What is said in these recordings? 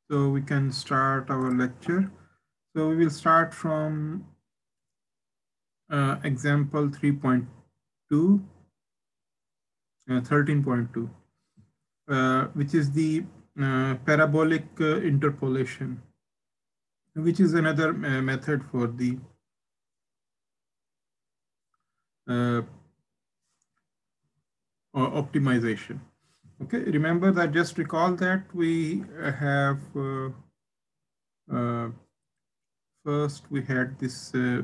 So we can start our lecture. So we will start from example 3.2, 13.2, which is the parabolic interpolation, which is another method for the uh, optimization. Okay, remember that, just recall that we have uh, first we had this uh,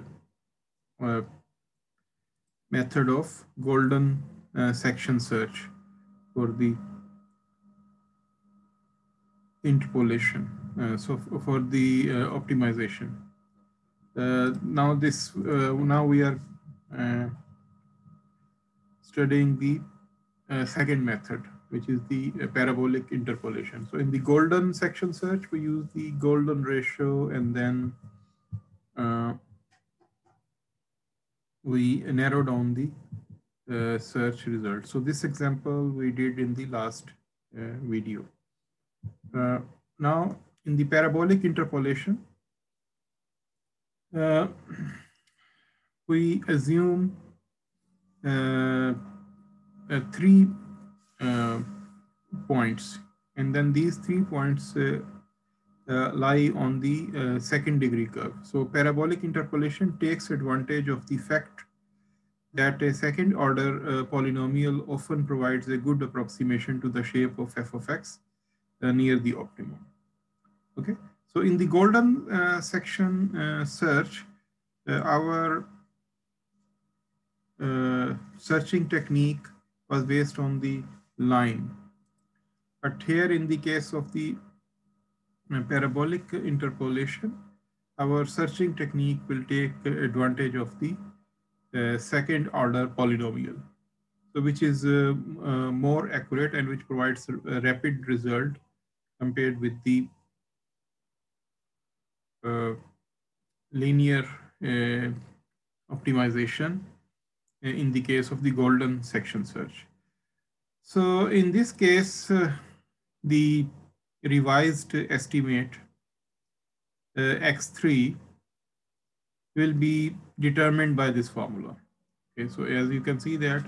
method of golden section search for the interpolation, so for the optimization. Now we are uh, studying the second method, which is the parabolic interpolation. So in the golden section search, we use the golden ratio, and then we narrow down the search result. So this example we did in the last video. Now in the parabolic interpolation, uh, we assume three points, and then these 3 points lie on the second degree curve. So parabolic interpolation takes advantage of the fact that a second order polynomial often provides a good approximation to the shape of f of x near the optimum. Okay, so in the golden section search, our searching technique was based on the line. But here in the case of the parabolic interpolation, our searching technique will take advantage of the second order polynomial, so which is more accurate and which provides a rapid result compared with the linear optimization in the case of the golden section search. So in this case, the revised estimate x3 will be determined by this formula. Okay, so as you can see that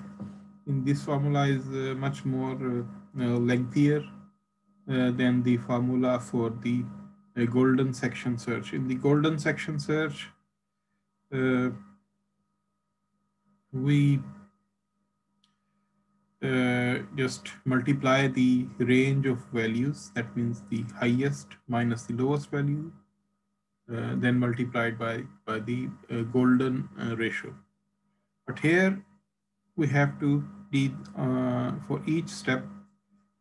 in this formula is much more lengthier than the formula for the golden section search. In the golden section search, we just multiply the range of values. That means the highest minus the lowest value, then multiplied by the golden ratio. But here we have to for each step,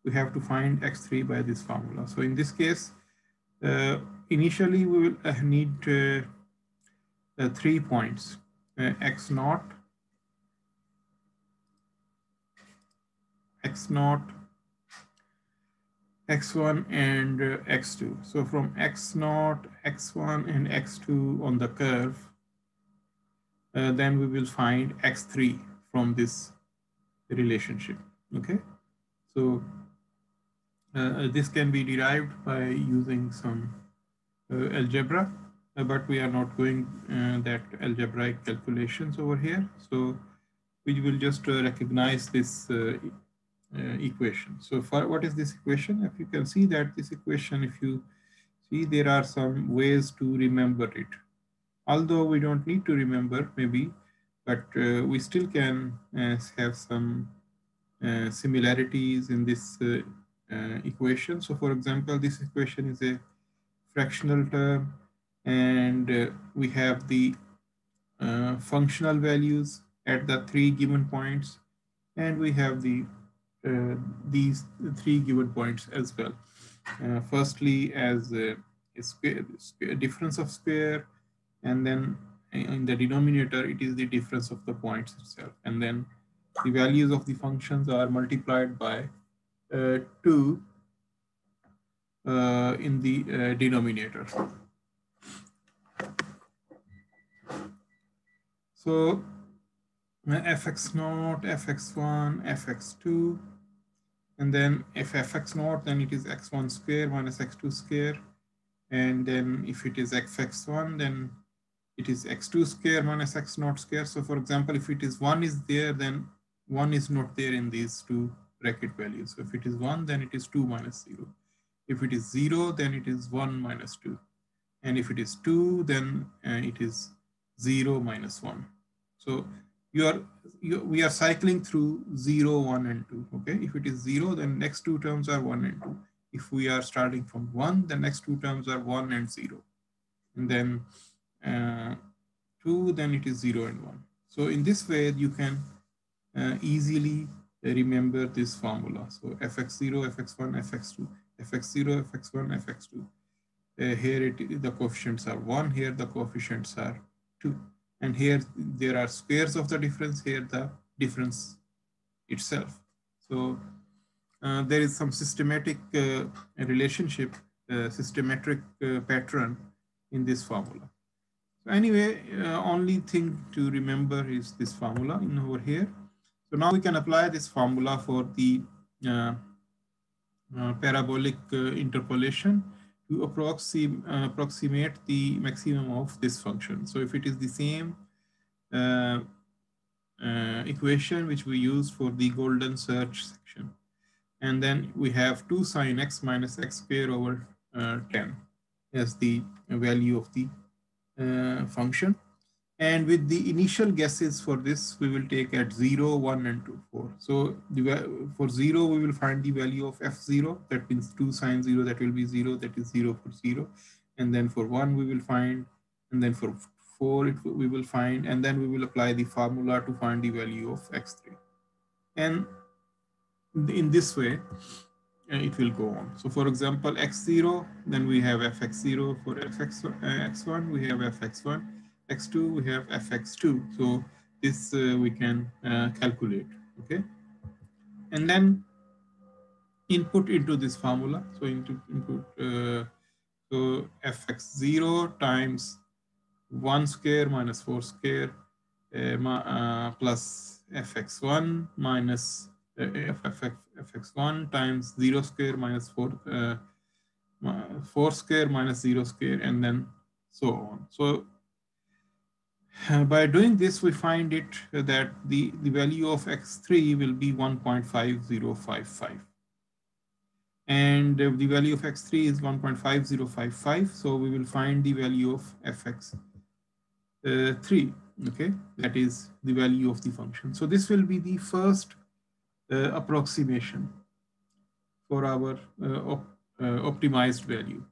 we have to find x3 by this formula. So in this case, initially we will need 3 points, x0, x0, x1, and x2. So from x0, x1, and x2 on the curve, then we will find x3 from this relationship. Okay, so this can be derived by using some algebra, but we are not going that algebraic calculations over here. So we will just recognize this equation. So for what is this equation? If you can see that this equation, if you see, there are some ways to remember it. Although we don't need to remember maybe, but we still can have some similarities in this equation. So for example, this equation is a fractional term, and we have the functional values at the 3 given points, and we have the these 3 given points as well. Firstly, as a difference of square, and then in the denominator, it is the difference of the points itself. And then the values of the functions are multiplied by 2 in the denominator. So fx0, fx1, fx2, And then if fx naught, then it is x1 square minus x2 square. And then if it is fx1, then it is x2 square minus x naught square. So for example, if it is 1 is there, then 1 is not there in these two bracket values. So if it is 1, then it is 2 minus 0. If it is 0, then it is 1 minus 2. And if it is 2, then it is 0 minus 1. So we are cycling through 0, 1, and 2. Okay, if it is 0, then next two terms are 1 and 2. If we are starting from 1, the next two terms are 1 and 0. And then 2, then it is 0 and 1. So in this way, you can easily remember this formula. So fx0, fx1, fx2, fx0, fx1, fx2. Here the coefficients are 1, here the coefficients are 2. And here there are squares of the difference, here the difference itself. So there is some systematic relationship, systematic pattern in this formula. So anyway, only thing to remember is this formula in over here. So now we can apply this formula for the parabolic interpolation to approximate the maximum of this function. So if it is the same equation which we used for the golden search section, and then we have 2 sine x minus x square over 10 as the value of the function. And with the initial guesses for this, we will take at 0, 1, and 2, 4. So for 0, we will find the value of f0. That means 2 sine 0, that will be 0. That is 0 for 0. And then for 1, we will find. And then for 4, we will find. And then we will apply the formula to find the value of x3. And in this way, it will go on. So for example, x0, then we have fx0. For x1, we have fx1. X2, we have fx2. So this we can calculate, okay? And then input into this formula. So input, so fx0 times 1 square minus 4 square plus fx1 minus fx1 times 0 square minus 4 square minus 0 square, and then so on. So by doing this, we find it that the value of x3 will be 1.5055. And the value of x3 is 1.5055. So we will find the value of fx3, okay? That is the value of the function. So this will be the first approximation for our optimized value.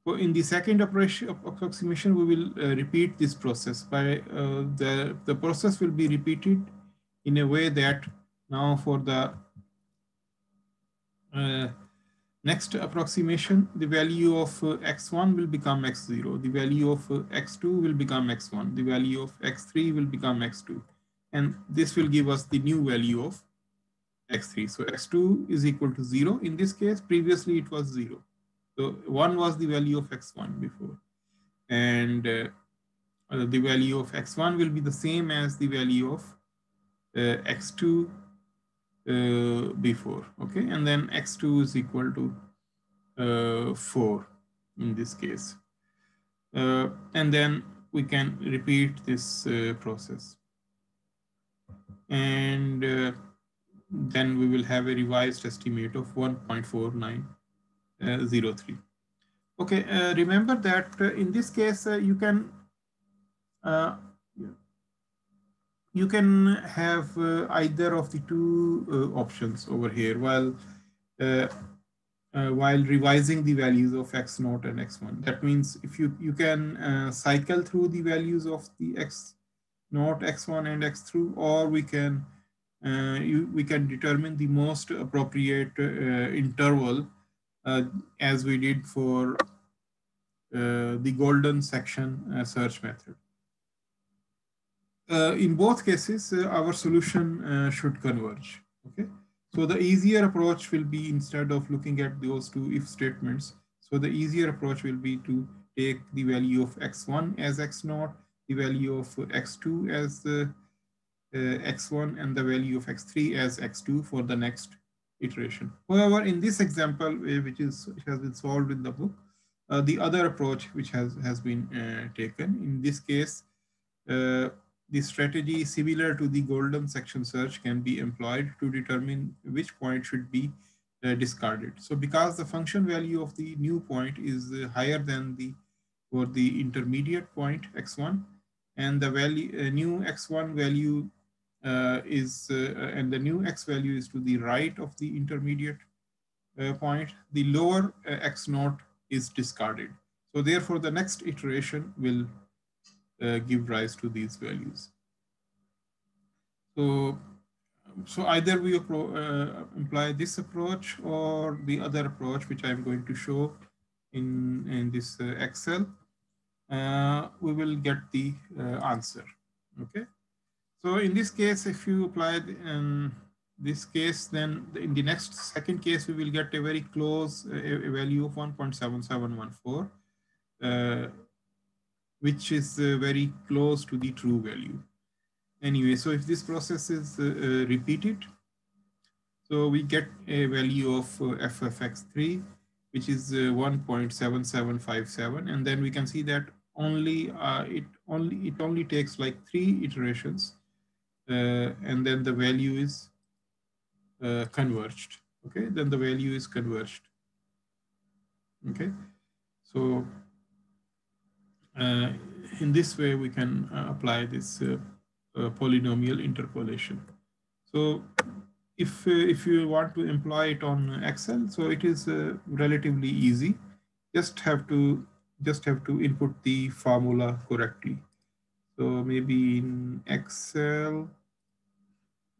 In the second approximation, we will repeat this process. The process will be repeated in a way that now for the next approximation, the value of x1 will become x0, the value of x2 will become x1, the value of x3 will become x2. And this will give us the new value of x3. So x2 is equal to 0. In this case, previously it was 0. So 1 was the value of x1 before. And the value of x1 will be the same as the value of x2 before, okay? And then x2 is equal to 4 in this case. And then we can repeat this process. And then we will have a revised estimate of 1.4903. Okay, remember that in this case, you can have either of the two options over here while revising the values of x0 and x1. That means if you can cycle through the values of the x0, x1, and x2, or we can determine the most appropriate interval as we did for the golden section search method. In both cases, our solution should converge, okay? So the easier approach will be, instead of looking at those two if statements, so the easier approach will be to take the value of x1 as x0, the value of x2 as x1, and the value of x3 as x2 for the next iteration. However, in this example, which has been solved in the book, the other approach which has been taken, in this case, the strategy similar to the golden section search can be employed to determine which point should be discarded. So because the function value of the new point is higher than the for the intermediate point x1, and the value new x1 value and the new x value is to the right of the intermediate point, the lower x naught is discarded. So therefore, the next iteration will give rise to these values. So, so either we apply this approach or the other approach, which I'm going to show in this Excel, we will get the answer. Okay. So in this case, if you apply this case, then in the next second case, we will get a very close a value of 1.7714, which is very close to the true value. Anyway, so if this process is repeated, so we get a value of f of x3, which is 1.7757, and then we can see that it only takes like 3 iterations, and then the value is converged. Okay, then the value is converged. Okay, so in this way we can apply this polynomial interpolation. So if you want to employ it on Excel, so it is relatively easy. Just have to input the formula correctly. So maybe in Excel,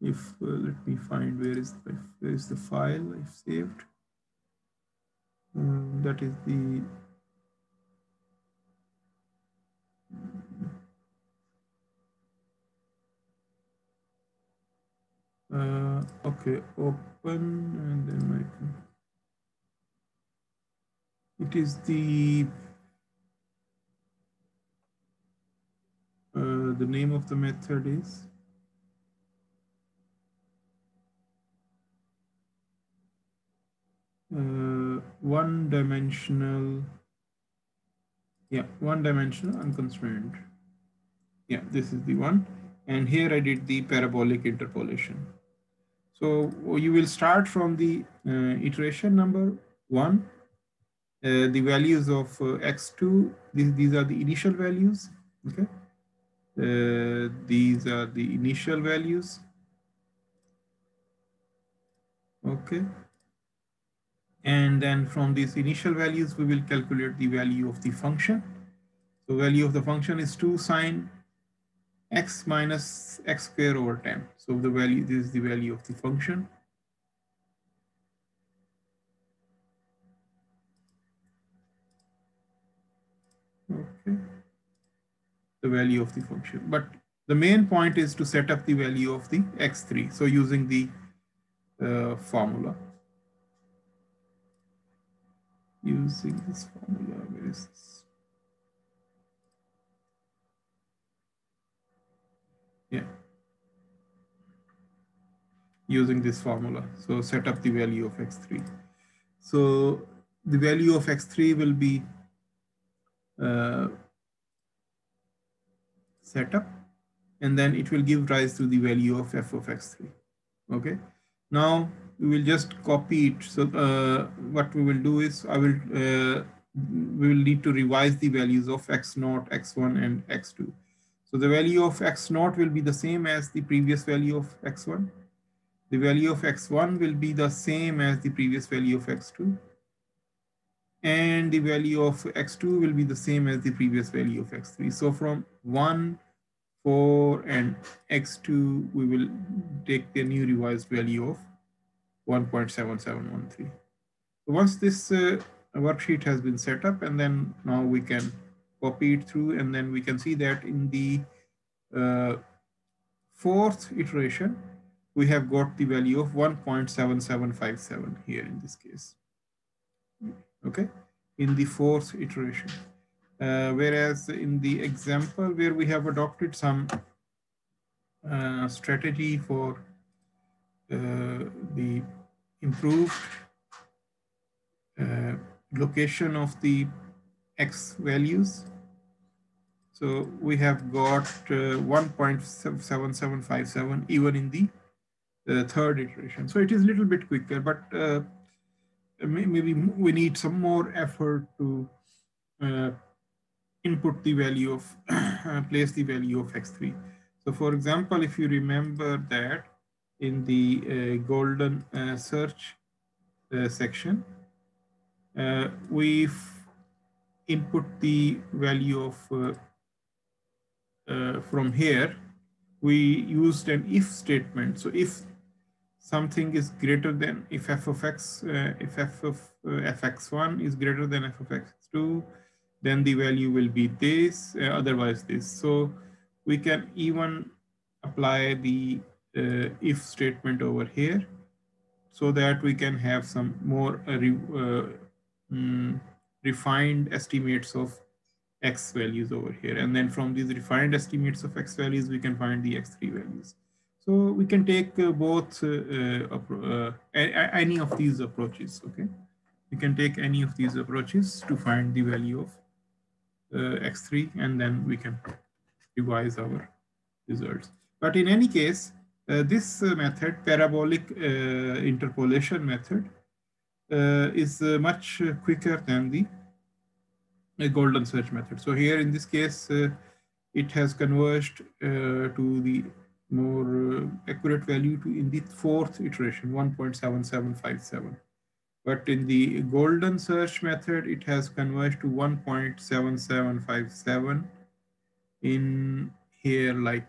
if let me find where is the file I've saved. That is the okay, open, and then I can. It is the name of the method is one-dimensional. Yeah, one-dimensional unconstrained. Yeah, this is the one. And here I did the parabolic interpolation. So you will start from the iteration number 1. The values of x2, these are the initial values. Okay. These are the initial values. Okay. And then from these initial values, we will calculate the value of the function. So value of the function is 2 sine x minus x square over 10. So the value, this is the value of the function. Okay. The value of the function. But the main point is to set up the value of the x3. So using the formula. Using this formula, where is this? Yeah. Using this formula. So set up the value of x3. So the value of x3 will be set up, and then it will give rise to the value of f of x3. Okay. Now we will just copy it. So what we will do is we will need to revise the values of x0, x1, and x2. So the value of x0 will be the same as the previous value of x1. The value of x1 will be the same as the previous value of x2. And the value of x2 will be the same as the previous value of x3. So from 1, 4, and x2, we will take the new revised value of 1.7713. So once this worksheet has been set up, and then now we can copy it through, and then we can see that in the 4th iteration, we have got the value of 1.7757 here in this case. Okay, in the 4th iteration. Whereas in the example where we have adopted some strategy for the improved location of the x values. So we have got 1.7757 even in the third iteration. So it is a little bit quicker, but maybe we need some more effort to input the value of, place the value of x3. So for example, if you remember that in the golden search section, we've input the value of from here, we used an if statement. So if something is greater than, if f of x, if f of fx1 is greater than f of x2, then the value will be this, otherwise this. So we can even apply the if statement over here so that we can have some more refined estimates of x values over here. And then from these refined estimates of x values, we can find the x3 values. So we can take both any of these approaches, okay? We can take any of these approaches to find the value of x3, and then we can revise our results. But in any case, this method, parabolic interpolation method, is much quicker than the golden search method. So here in this case, it has converged to the more accurate value in the fourth iteration, 1.7757. But in the golden search method, it has converged to 1.7757 in here, like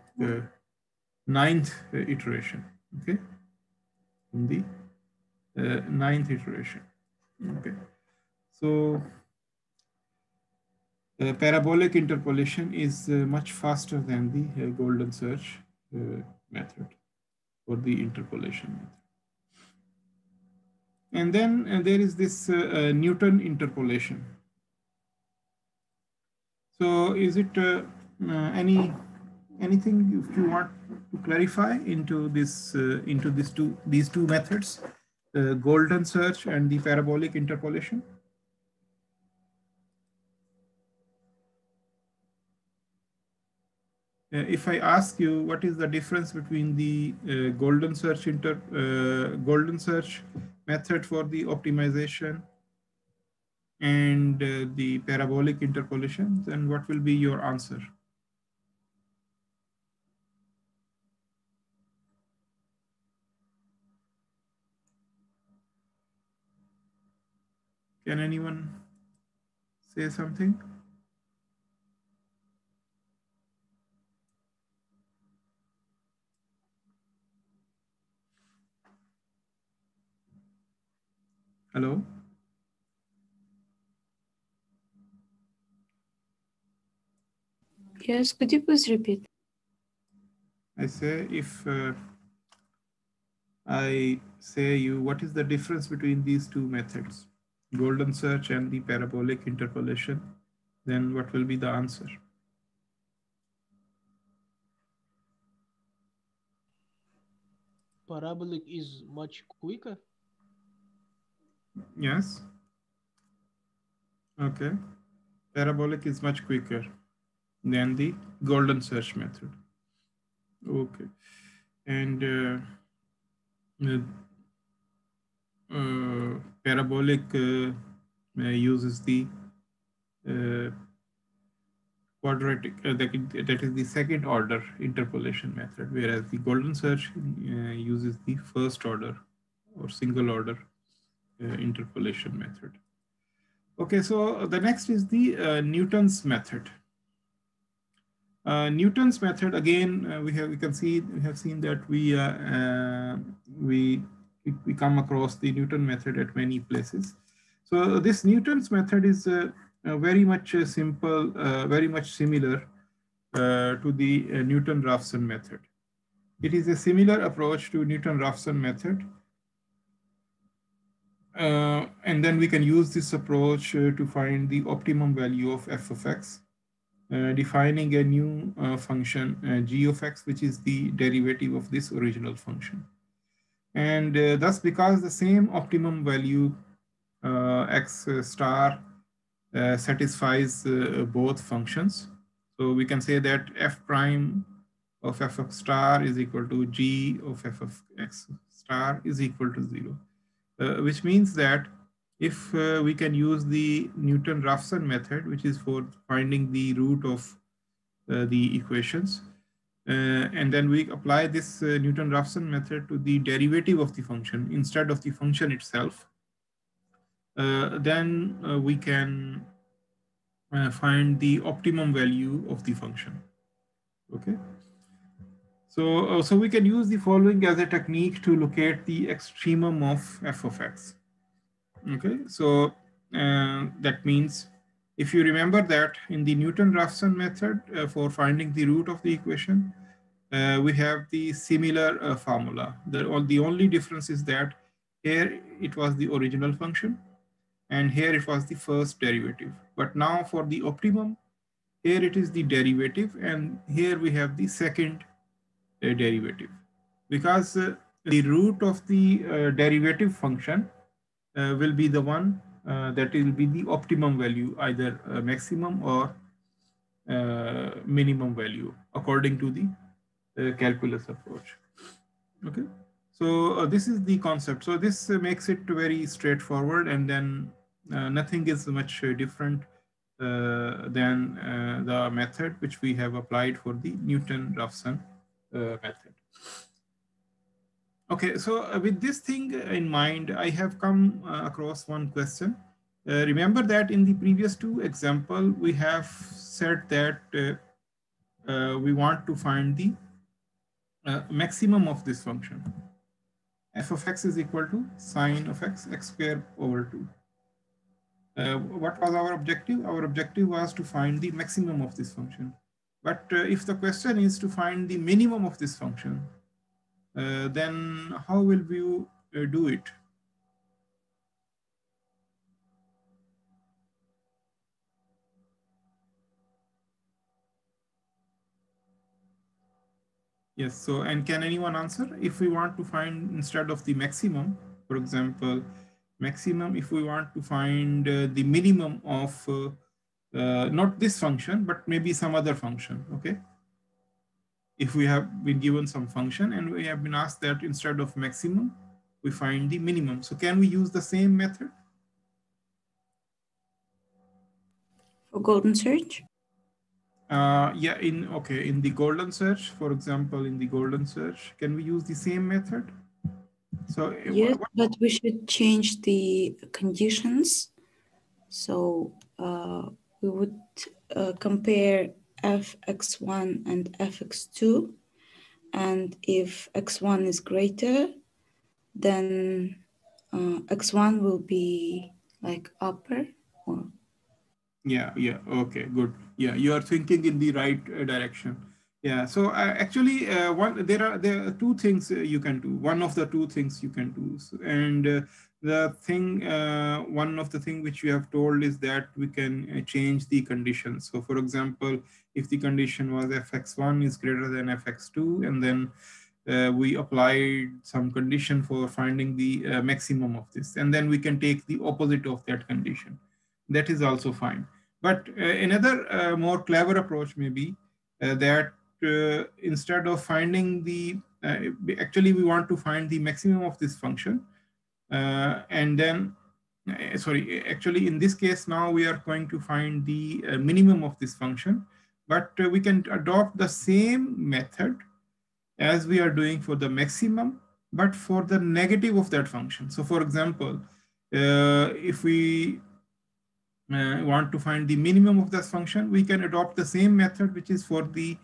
ninth iteration, okay? In the ninth iteration, okay? So parabolic interpolation is much faster than the golden search method or the interpolation method. And then there is this Newton interpolation. So is it anything if you want to clarify into this these two methods, golden search and the parabolic interpolation? If I ask you what is the difference between the golden search method for the optimization and the parabolic interpolation, then what will be your answer? Can anyone say something? Hello? Yes, could you please repeat? I say, if I say you, what is the difference between these two methods, golden search and the parabolic interpolation, then what will be the answer? Parabolic is much quicker. Yes. Okay. Parabolic is much quicker than the golden search method. Okay. And parabolic uses the quadratic, that is the second order interpolation method, whereas the golden search uses the first order or single order interpolation method. Okay, so the next is the Newton's method. Newton's method, again, we have seen that we come across the Newton method at many places. So this Newton's method is very much simple, very much similar to the Newton-Raphson method. It is a similar approach to Newton-Raphson method. And then we can use this approach to find the optimum value of f of x, defining a new function g of x, which is the derivative of this original function. And thus, because the same optimum value x star satisfies both functions, so we can say that f prime of f of star is equal to g of f of x star is equal to 0, which means that if we can use the Newton-Raphson method, which is for finding the root of the equations, and then we apply this Newton-Raphson method to the derivative of the function instead of the function itself, then we can find the optimum value of the function. Okay. So we can use the following as a technique to locate the extremum of f of x. Okay, so that means if you remember that in the Newton-Raphson method for finding the root of the equation, we have the similar formula. The only difference is that here it was the original function and here it was the first derivative. But now for the optimum, here it is the derivative and here we have the second derivative. Because the root of the derivative function will be the one that will be the optimum value, either maximum or minimum value according to the calculus approach. Okay, so this is the concept. So this makes it very straightforward, and then nothing is much different than the method which we have applied for the Newton-Raphson method. Okay, so with this thing in mind, I have come across one question. Remember that in the previous two example, we have said that we want to find the maximum of this function. F of x is equal to sine of x, x squared over 2. What was our objective? Our objective was to find the maximum of this function. But if the question is to find the minimum of this function, then how will we do it? Yes, so and can anyone answer? If we want to find instead of the maximum, for example, maximum, if we want to find the minimum of not this function, but maybe some other function, okay? If we have been given some function and we have been asked that instead of maximum, we find the minimum. So can we use the same method? For golden search? Yeah, in the golden search, for example, in the golden search, can we use the same method? So yes, but we should change the conditions. So we would compare fx1 and fx2, and if x1 is greater, then x1 will be like upper. Or yeah, okay, good. Yeah, you are thinking in the right direction. Yeah, so actually there are two things you can do. One of the two things you can do, and the thing one of the thing which you have told is that we can change the conditions. So for example, if the condition was fx1 is greater than fx2, and then we applied some condition for finding the maximum of this, and then we can take the opposite of that condition. That is also fine. But another more clever approach may be that instead of finding the, actually we want to find the maximum of this function, and then, sorry, actually in this case now we are going to find the minimum of this function, but we can adopt the same method as we are doing for the maximum, but for the negative of that function. So for example, if we want to find the minimum of this function, we can adopt the same method which is for the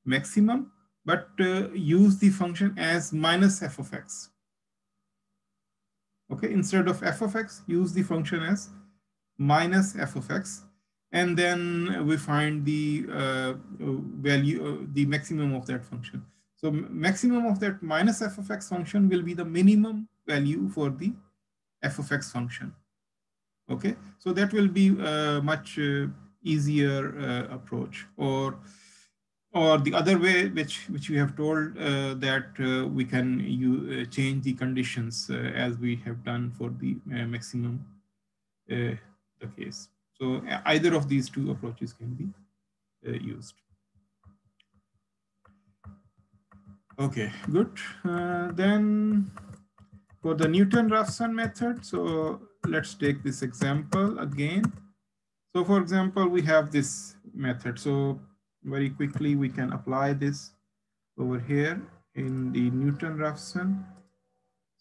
maximum, but use the function as minus f of x. Okay, instead of f of x, use the function as minus f of x, and then we find the value, the maximum of that function. So maximum of that minus f of x function will be the minimum value for the f of x function. Okay, so that will be a much easier approach. Or or the other way, which we have told that we can change the conditions as we have done for the maximum the case. So either of these two approaches can be used. Okay, good. Then for the Newton-Raphson method, so let's take this example again. So for example, we have this method. So very quickly we can apply this over here in the Newton-Raphson.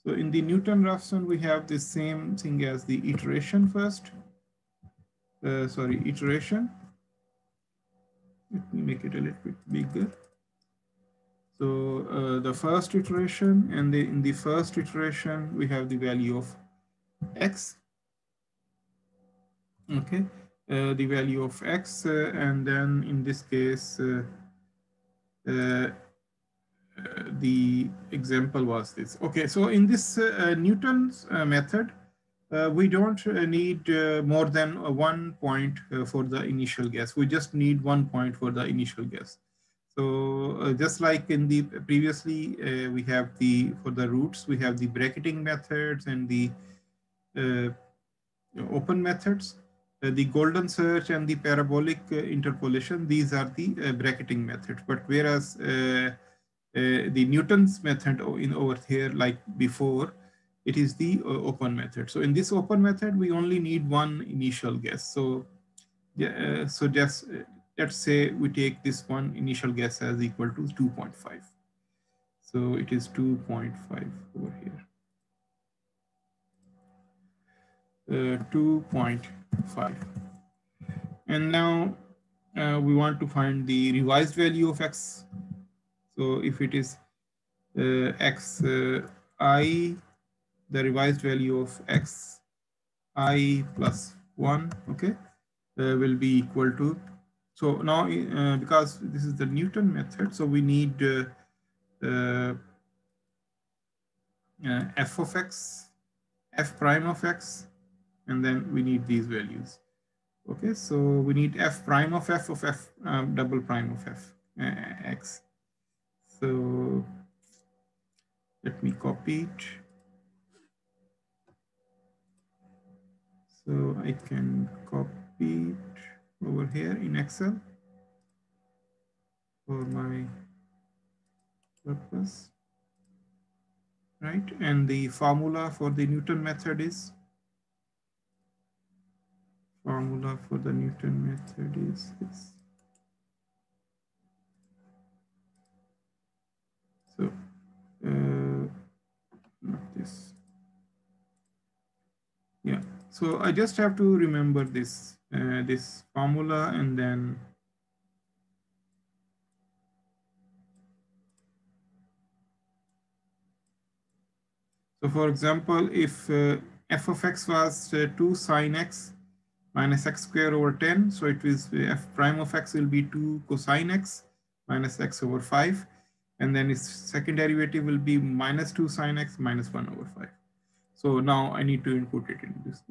So in the Newton-Raphson, we have the same thing as the iteration first. Iteration. Let me make it a little bit bigger. So the first iteration, and in the first iteration, we have the value of x. Okay, the value of x, and then in this case, the example was this. Okay, so in this Newton's method, we don't need more than 1 point for the initial guess. We just need 1 point for the initial guess. So just like in the previously, we have for the roots, we have the bracketing methods and the open methods. The golden search and the parabolic interpolation, these are the bracketing methods. But whereas the Newton's method over here, like before, it is the open method. So in this open method, we only need one initial guess. So so just let's say we take this one initial guess as equal to 2.5. So it is 2.5 over here. 2.5. And now we want to find the revised value of x. So if it is xi, the revised value of xi plus 1, okay, will be equal to. So now, because this is the Newton method, so we need f of x, f prime of x, and then we need these values. Okay, so we need f prime of f double prime of f x. So let me copy it. So I can copy it over here in Excel for my purpose, right? And the formula for the Newton method is this. So not this. Yeah. So I just have to remember this this formula, and then so for example, if f of x was 2 sine x minus x square over 10, so it is f prime of x will be 2 cosine x minus x over 5, and then its second derivative will be minus 2 sine x minus 1 over 5. So now I need to input it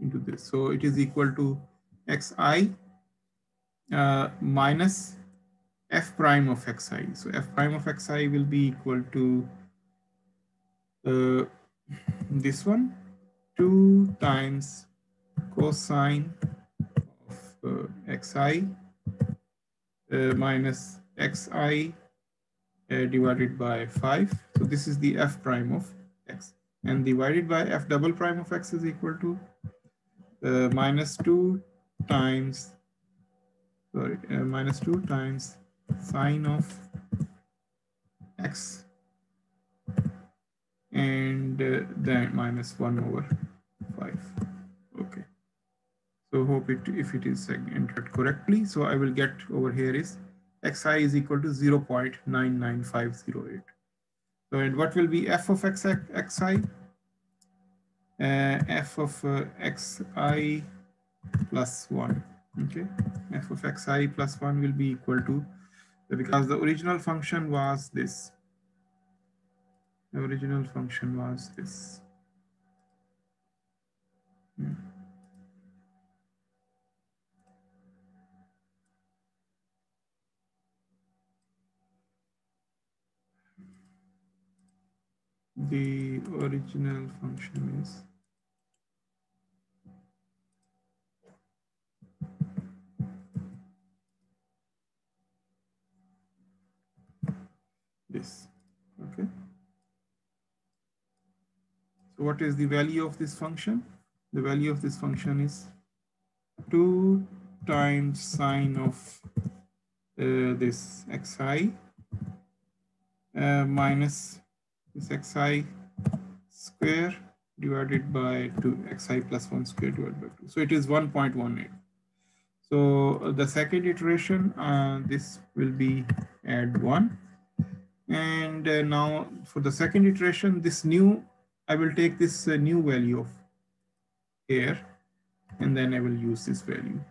into this. So it is equal to xi minus f prime of xi. So f prime of xi will be equal to this one, 2 times cosine of xi minus xi divided by 5. So this is the f prime of x. And divided by f double prime of x is equal to minus 2 times, minus 2 times sine of x, and then minus 1 over 5. Okay. So hope if it is entered correctly. So I will get over here is xi is equal to 0.99508. So and what will be f of xi? F of xi plus 1. Okay, f of xi plus 1 will be equal to, because the original function was this. The original function was this. Hmm. the original function is this. Okay. So what is the value of this function? The value of this function is 2 times sine of this xi minus this xi square divided by 2, xi plus 1 square divided by 2. So it is 1.18. So the second iteration, this will be add 1. And now for the second iteration, this new, I will take this new value of here, and then I will use this value.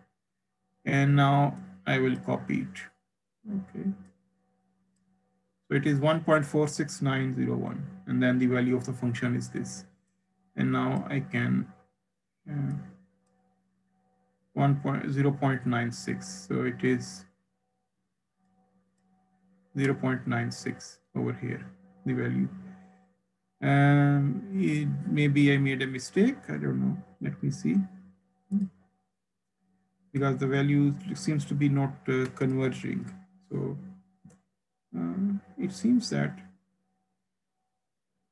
And now I will copy it. Okay. So it is 1.46901, and then the value of the function is this. And now I can 0.96. So it is 0.96 over here, the value. Maybe I made a mistake. I don't know. Let me see. Because the value seems to be not converging. So it seems that,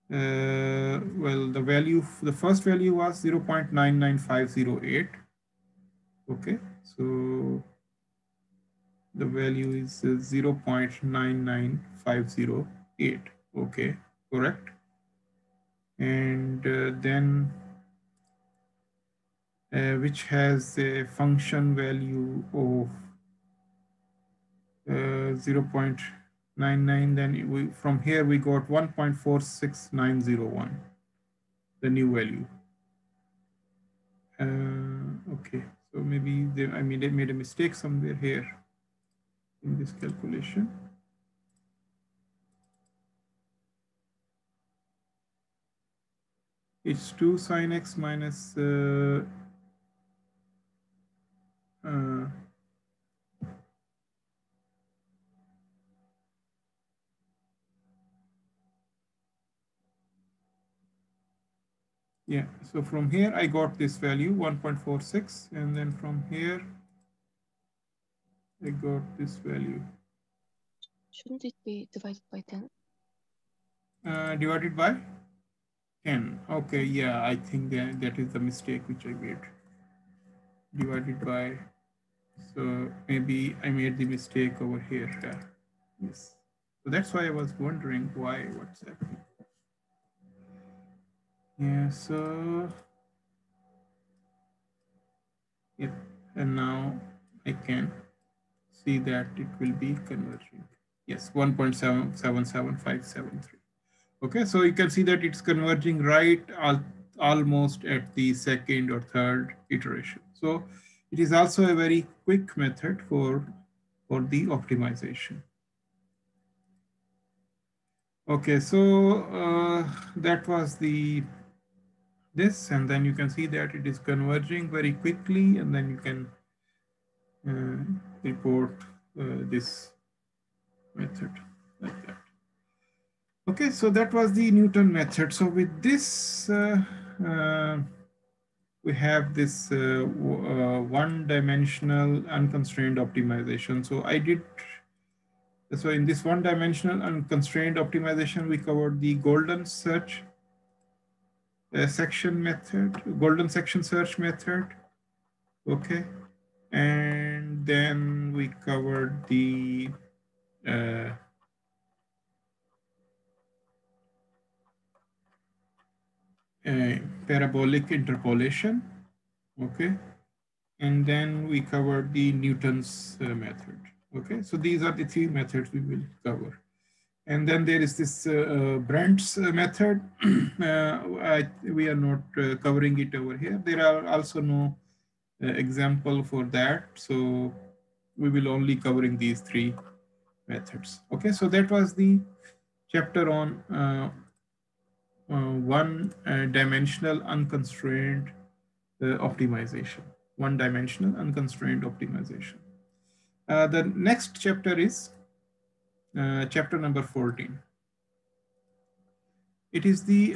well, the value, the first value was 0.99508. Okay, so the value is 0.99508. Okay, correct. And then which has a function value of 0.99, then we, from here we got 1.46901, the new value. Okay, so maybe I made a mistake somewhere here in this calculation. It's 2 sine x minus yeah, so from here I got this value 1.46, and then from here I got this value. Shouldn't it be divided by 10? Divided by 10. Okay, yeah, I think that is the mistake which I made. Divided by, so maybe I made the mistake over here. Yes. So that's why I was wondering what's happening. Yeah, so, yep, and now I can see that it will be converging. Yes, 1.777573. Okay, so you can see that it's converging right almost at the second or third iteration. So it is also a very quick method for the optimization. Okay, so that was this, and then you can see that it is converging very quickly, and then you can report this method like that. Okay, so that was the Newton method. So with this, we have this one-dimensional unconstrained optimization. So in this one-dimensional unconstrained optimization, we covered the golden search section method, golden section search method. Okay, and then we covered the parabolic interpolation. Okay, and then we covered the Newton's method. Okay, so these are the three methods we will cover. And then there is this Brandt's method. We are not covering it over here. There are also no example for that. So we will only covering these three methods. Okay, so that was the chapter on one-dimensional unconstrained optimization. One-dimensional unconstrained optimization. The next chapter is chapter number 14. It is the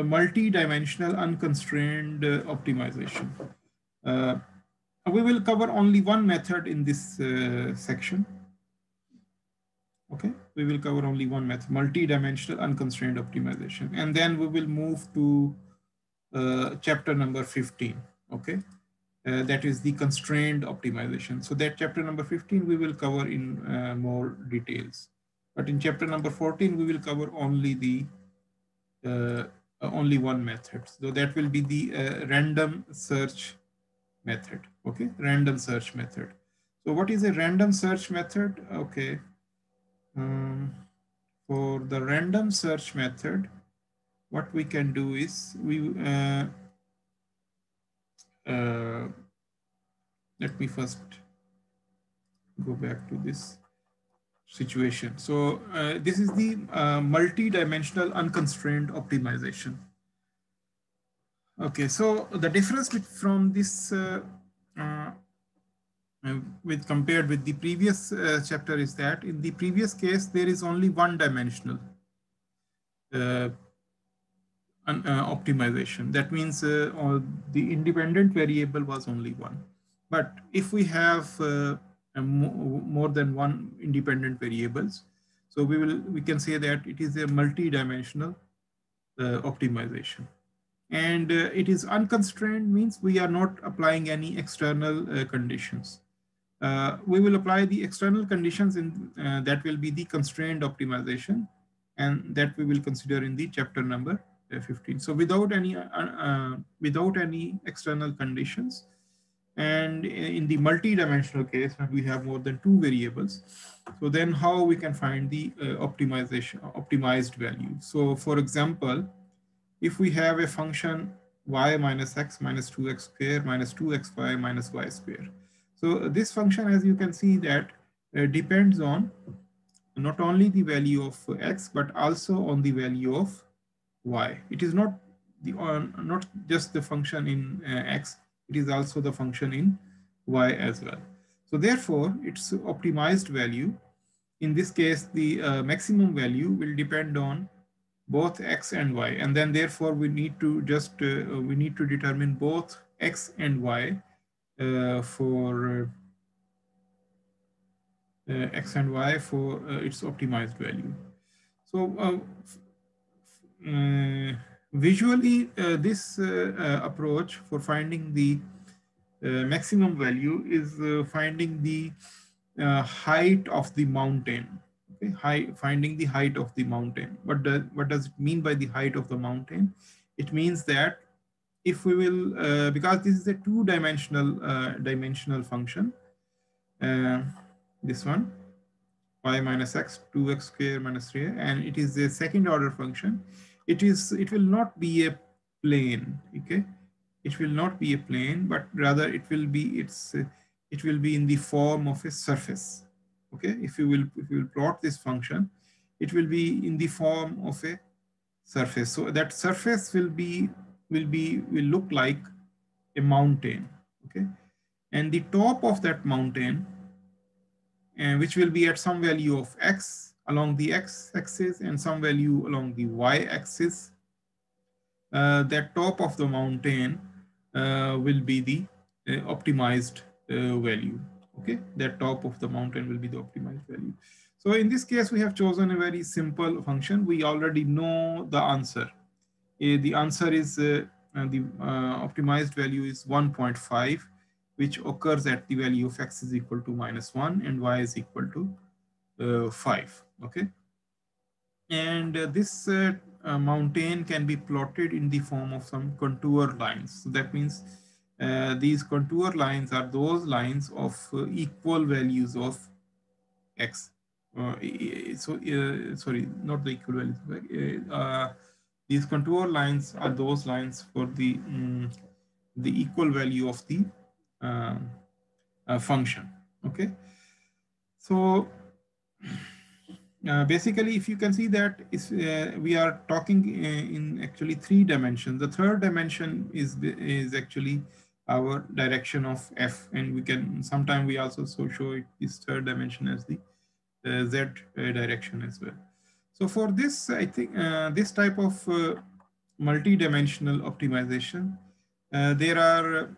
multi-dimensional unconstrained optimization. Uh, we will cover only one method in this section. Okay, we will cover only one method, multi-dimensional unconstrained optimization, and then we will move to chapter number 15. Okay, that is the constrained optimization. So that chapter number 15 we will cover in more details. But in chapter number 14 we will cover only the only one method. So that will be the random search method. Okay, random search method. So what is a random search method? Okay, for the random search method, what we can do is let me first go back to this situation. So this is the multi-dimensional unconstrained optimization. Okay, so the difference from this with compared with the previous chapter is that in the previous case there is only one dimensional uh, optimization. That means the independent variable was only one. But if we have more than one independent variables, so we can say that it is a multi-dimensional optimization. And it is unconstrained means we are not applying any external conditions. We will apply the external conditions in that will be the constrained optimization, and that we will consider in the chapter number 15. So without any external conditions, and in the multi-dimensional case when we have more than two variables, so then how we can find the optimized value. So for example, if we have a function y minus x minus 2x square minus 2xy minus y square. So this function, as you can see, that depends on not only the value of x, but also on the value of y. It is not not just the function in x, it is also the function in y as well. So therefore, its optimized value, in this case, the maximum value will depend on both x and y, and then therefore we need to just we need to determine both x and y for x and y for its optimized value. So visually, this approach for finding the maximum value is finding the height of the mountain. Okay, finding the height of the mountain. What does it mean by the height of the mountain? It means that if we will, because this is a two-dimensional function, this one, y minus x, 2x square minus 3, and it is a second order function. It will not be a plane. Okay, it will not be a plane, but rather it will be in the form of a surface. Okay, if you will plot this function, it will be in the form of a surface. So that surface will look like a mountain. Okay, and the top of that mountain, which will be at some value of x along the x-axis and some value along the y-axis, that top of the mountain will be the optimized value. Okay, that top of the mountain will be the optimized value. So in this case, we have chosen a very simple function. We already know the answer. The answer is the optimized value is 1.5, which occurs at the value of x is equal to -1 and y is equal to 5. Okay, and this mountain can be plotted in the form of some contour lines. So that means these contour lines are those lines of equal values of x. Sorry, not the equal values. These contour lines are those lines for the equal value of the function. Okay, so basically, if you can see that we are talking in actually 3 dimensions. The third dimension is actually our direction of f, and we can sometimes we also show it this third dimension as the z direction as well. So for this, I think this type of multi-dimensional optimization, there are,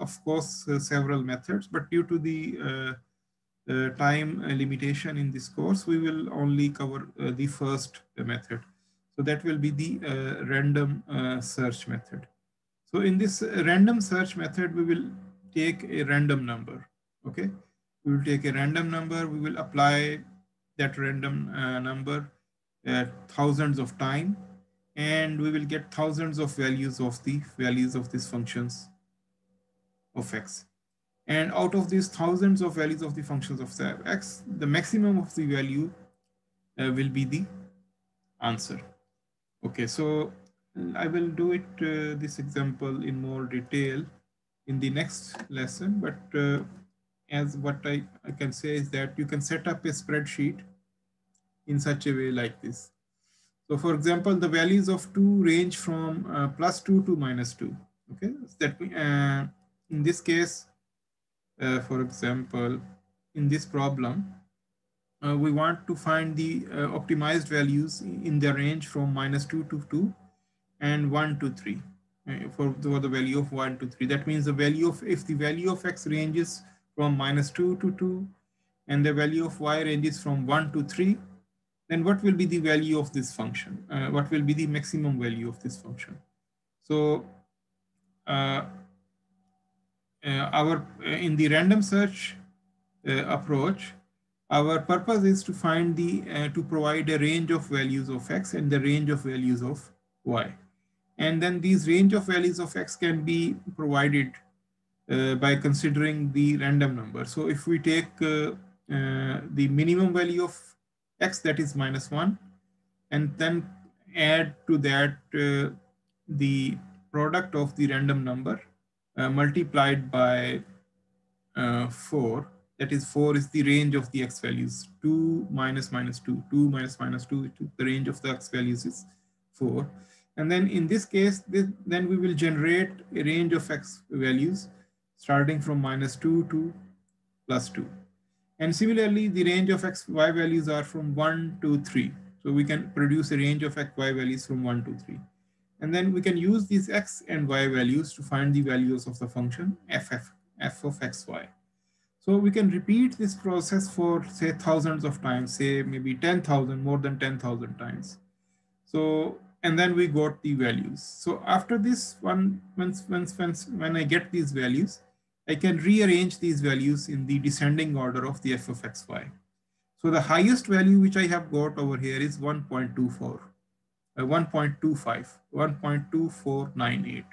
of course, several methods, but due to the time limitation in this course, we will only cover the first method. So that will be the random search method. So in this random search method, we will take a random number. Okay, we will take a random number. We will apply that random number thousands of time, and we will get thousands of values of the values of these functions of x. And out of these thousands of values of the functions of the x, the maximum of the value will be the answer. Okay, so I will do it this example in more detail in the next lesson, but as what I can say is that you can set up a spreadsheet in such a way like this. So for example, the values of 2 range from +2 to -2. Okay, that in this case, for example, in this problem, we want to find the optimized values in the range from -2 to 2 and 1 to 3 for the value of 1 to 3. That means the value of, if the value of x ranges from -2 to 2 and the value of y ranges from 1 to 3, then what will be the value of this function? What will be the maximum value of this function? So uh, our in the random search approach, our purpose is to find the to provide a range of values of x and the range of values of y. And then these range of values of x can be provided by considering the random number. So if we take the minimum value of x, that is -1, and then add to that the product of the random number multiplied by 4, that is 4 is the range of the x values, 2 minus minus 2, 2 minus minus 2, the range of the x values is 4. And then in this case, then we will generate a range of x values starting from -2 to +2. And similarly, the range of x, y values are from 1 to 3. So we can produce a range of x, y values from 1 to 3. And then we can use these x and y values to find the values of the function f of x, y. So we can repeat this process for, say, thousands of times, say maybe 10,000, more than 10,000 times. So, and then we got the values. So after this, when I get these values, I can rearrange these values in the descending order of the f of x, y. So the highest value which I have got over here is 1.24, 1.25, 1.2498.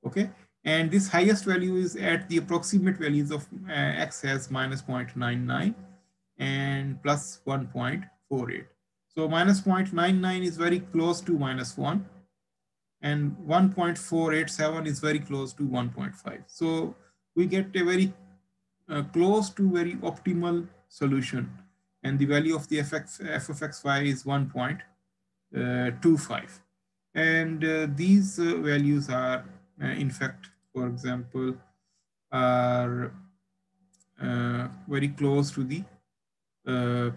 Okay, and this highest value is at the approximate values of x as -0.99 and plus 1.48. So -0.99 is very close to -1, and 1.487 is very close to 1.5. So we get a very close to very optimal solution, and the value of the f of xy is 1.25. And these values are, in fact, for example, are very close to the uh,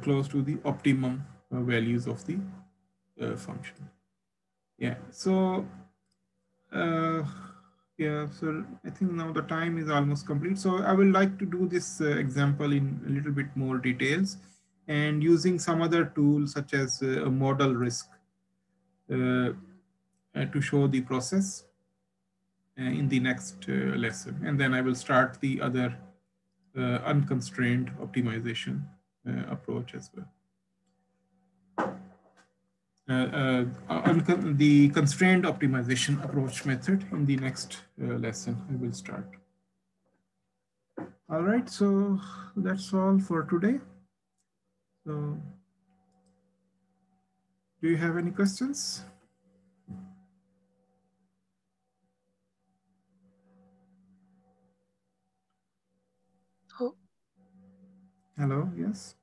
close to the optimum values of the function. Yeah. So yeah, so I think now the time is almost complete. So I would like to do this example in a little bit more details and using some other tools such as a model risk to show the process in the next lesson. And then I will start the other unconstrained optimization approach as well. The constrained optimization approach method in the next lesson I will start. All right, so that's all for today. So do you have any questions? Oh, Hello, yes.